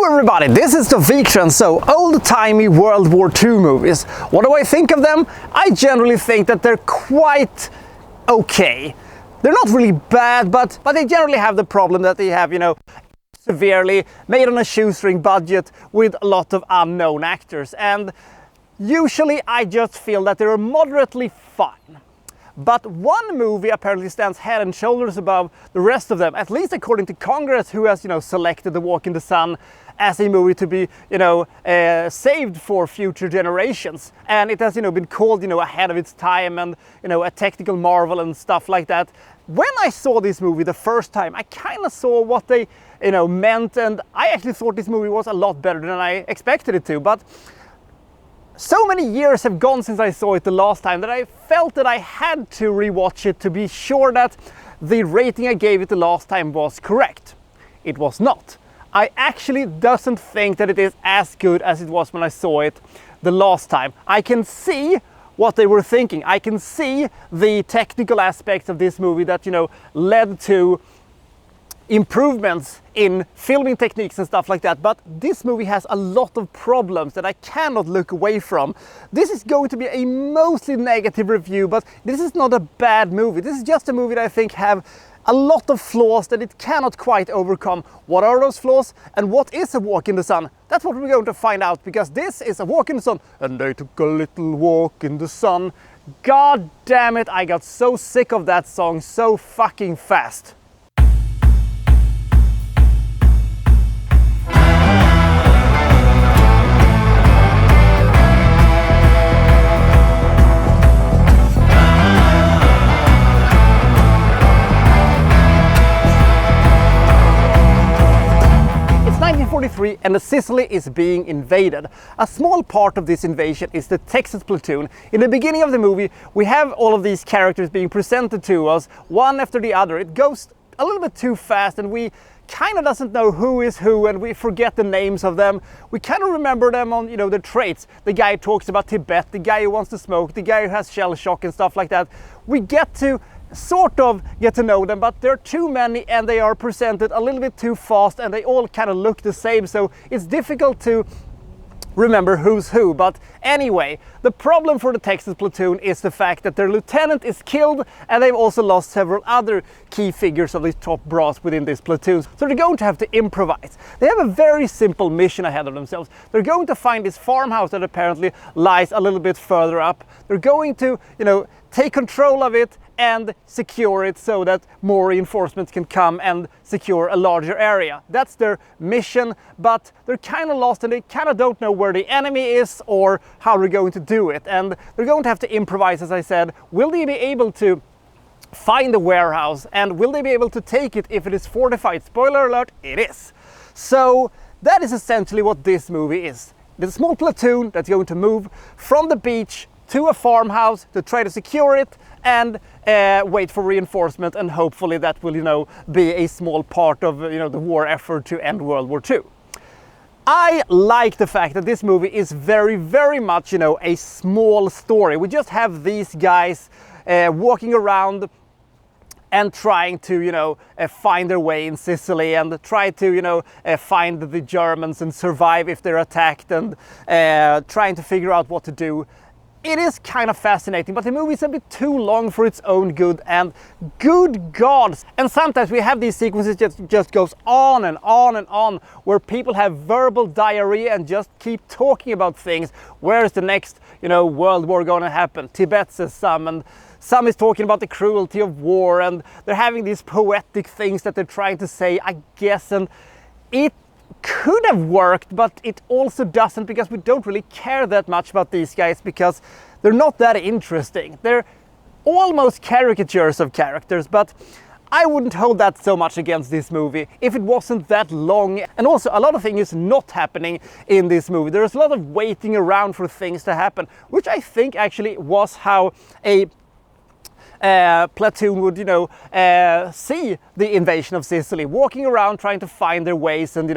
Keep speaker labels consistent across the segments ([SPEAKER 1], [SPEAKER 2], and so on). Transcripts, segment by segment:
[SPEAKER 1] Hello everybody, this is the Wikstrand. So, old-timey World War II movies. What do I think of them? I generally think that they're quite okay. They're not really bad, but they generally have the problem that they have, severely made on a shoestring budget with a lot of unknown actors. And usually I just feel that they're moderately fun. But one movie apparently stands head and shoulders above the rest of them, at least according to Congress, who has, selected The Walk in the Sun as a movie to be, saved for future generations. And it has, been called, ahead of its time and, a technical marvel and stuff like that. When I saw this movie the first time, I kind of saw what they, meant, and I actually thought this movie was a lot better than I expected it to. But so many years have gone since I saw it the last time that I felt that I had to rewatch it to be sure that the rating I gave it the last time was correct. It was not. I actually doesn't think that it is as good as it was when I saw it the last time. I can see what they were thinking. I can see the technical aspects of this movie that, led to improvements in filming techniques and stuff like that, but this movie has a lot of problems that I cannot look away from. This is going to be a mostly negative review, but this is not a bad movie. This is just a movie that I think have a lot of flaws that it cannot quite overcome. What are those flaws and what is A Walk in the Sun? That's what we're going to find out, because this is A Walk in the Sun. And they took a little walk in the sun. God damn it, I got so sick of that song so fucking fast. And Sicily is being invaded. A small part of this invasion is the Texas platoon. In the beginning of the movie, we have all of these characters being presented to us, one after the other. It goes a little bit too fast and we kind of doesn't know who is who, and we forget the names of them. We kind of remember them on, the traits. The guy who talks about Tibet, the guy who wants to smoke, the guy who has shell shock and stuff like that. We get to sort of get to know them, but there are too many and they are presented a little bit too fast and they all kind of look the same, so it's difficult to remember who's who. But anyway, the problem for the Texas platoon is the fact that their lieutenant is killed and they've also lost several other key figures of the top brass within this platoon. So they're going to have to improvise. They have a very simple mission ahead of themselves. They're going to find this farmhouse that apparently lies a little bit further up. They're going to, take control of it and secure it so that more reinforcements can come and secure a larger area. That's their mission, but they're kind of lost and they kind of don't know where the enemy is or how they're going to do it. And they're going to have to improvise, as I said. Will they be able to find the warehouse, and will they be able to take it if it is fortified? Spoiler alert, it is. So that is essentially what this movie is. It's a small platoon that's going to move from the beach to a farmhouse to try to secure it and wait for reinforcement, and hopefully that will, be a small part of, the war effort to end World War II. I like the fact that this movie is very, very much, a small story. We just have these guys walking around and trying to, find their way in Sicily and try to, find the Germans and survive if they're attacked, and trying to figure out what to do. It is kind of fascinating, but the movie is a bit too long for its own good, and good gods. And sometimes we have these sequences that just goes on and on and on, where people have verbal diarrhea and just keep talking about things. Where is the next, world war gonna happen? Tibet says some, and some is talking about the cruelty of war, and they're having these poetic things that they're trying to say, I guess, and it could have worked, but it also doesn't, because we don't really care that much about these guys because they're not that interesting. They're almost caricatures of characters, but I wouldn't hold that so much against this movie if it wasn't that long. And also, a lot of things is not happening in this movie. There's a lot of waiting around for things to happen, which I think actually was how a platoon would, see the invasion of Sicily, walking around trying to find their ways and,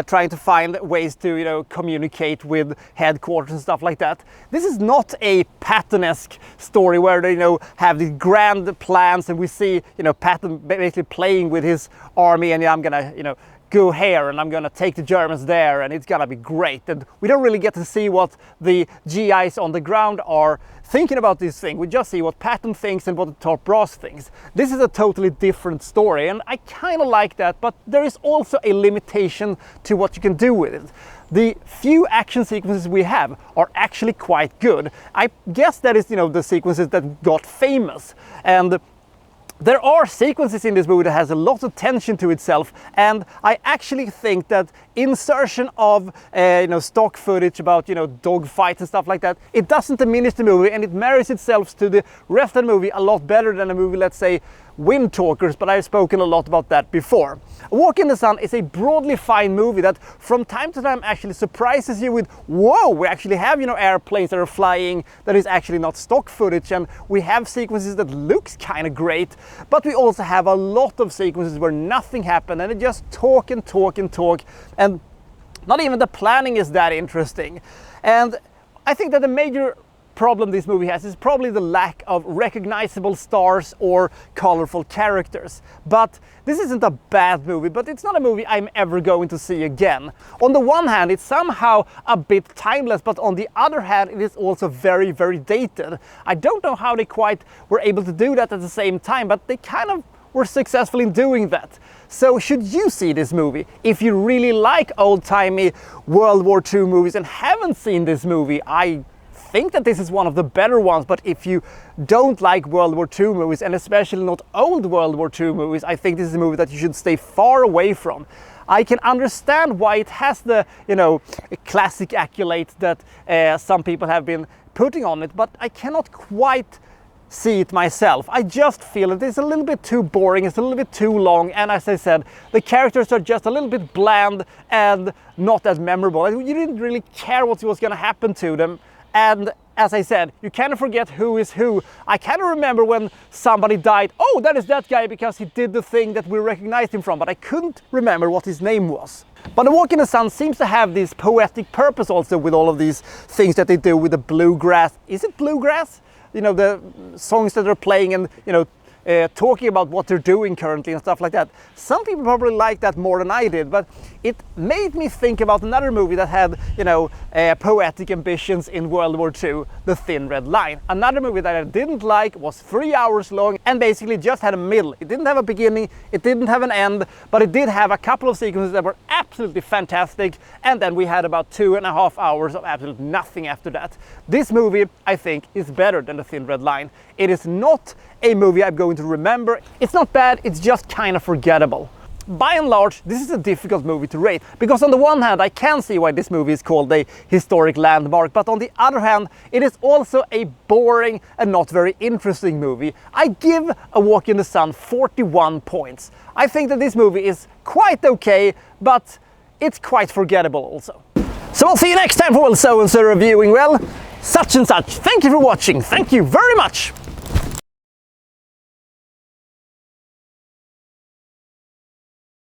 [SPEAKER 1] trying to find ways to, communicate with headquarters and stuff like that. This is not a Patton-esque story where they, have these grand plans and we see, Patton basically playing with his army and I'm gonna, go here and I'm gonna take the Germans there and it's gonna be great. And we don't really get to see what the GIs on the ground are thinking about this thing. We just see what Patton thinks and what the top brass thinks. This is a totally different story, and I kind of like that, but there is also a limitation to what you can do with it. The few action sequences we have are actually quite good. I guess that is, the sequences that got famous. And there are sequences in this movie that has a lot of tension to itself, and I actually think that insertion of stock footage about dog fights and stuff like that, it doesn't diminish the movie, and it marries itself to the rest of the movie a lot better than a movie, let's say, Wind Talkers, but I've spoken a lot about that before. A Walk in the Sun is a broadly fine movie that from time to time actually surprises you with, whoa, we actually have airplanes that are flying that is actually not stock footage, and we have sequences that looks kind of great, but we also have a lot of sequences where nothing happened and they just talk and talk and talk, and not even the planning is that interesting. And I think that the major problem this movie has is probably the lack of recognizable stars or colorful characters. But this isn't a bad movie, but it's not a movie I'm ever going to see again. On the one hand, it's somehow a bit timeless, but on the other hand, it is also very, very dated. I don't know how they quite were able to do that at the same time, but they kind of were successful in doing that. So should you see this movie? If you really like old-timey World War II movies and haven't seen this movie, I think that this is one of the better ones, but if you don't like World War II movies, and especially not old World War II movies, I think this is a movie that you should stay far away from. I can understand why it has the, classic accolades that some people have been putting on it, but I cannot quite see it myself. I just feel it is a little bit too boring, it's a little bit too long, and as I said, the characters are just a little bit bland and not as memorable. You didn't really care what was going to happen to them. And as I said, you kind of forget who is who. I kind of remember when somebody died, oh, that is that guy because he did the thing that we recognized him from, but I couldn't remember what his name was. But A Walk in the Sun seems to have this poetic purpose also with all of these things that they do with the bluegrass. Is it bluegrass? The songs that are playing and, talking about what they're doing currently and stuff like that. Some people probably like that more than I did, but it made me think about another movie that had, poetic ambitions in World War II, The Thin Red Line. Another movie that I didn't like, was 3 hours long and basically just had a middle. It didn't have a beginning, it didn't have an end, but it did have a couple of sequences that were absolutely fantastic, and then we had about 2.5 hours of absolute nothing after that. This movie, I think, is better than The Thin Red Line. It is not a movie I'm going to remember. It's not bad, it's just kind of forgettable. By and large, this is a difficult movie to rate, because on the one hand I can see why this movie is called a historic landmark, but on the other hand it is also a boring and not very interesting movie. I give A Walk in the Sun 41 points. I think that this movie is quite okay, but it's quite forgettable also. So I'll see you next time for so-and-so reviewing, well, such and such. Thank you for watching, thank you very much!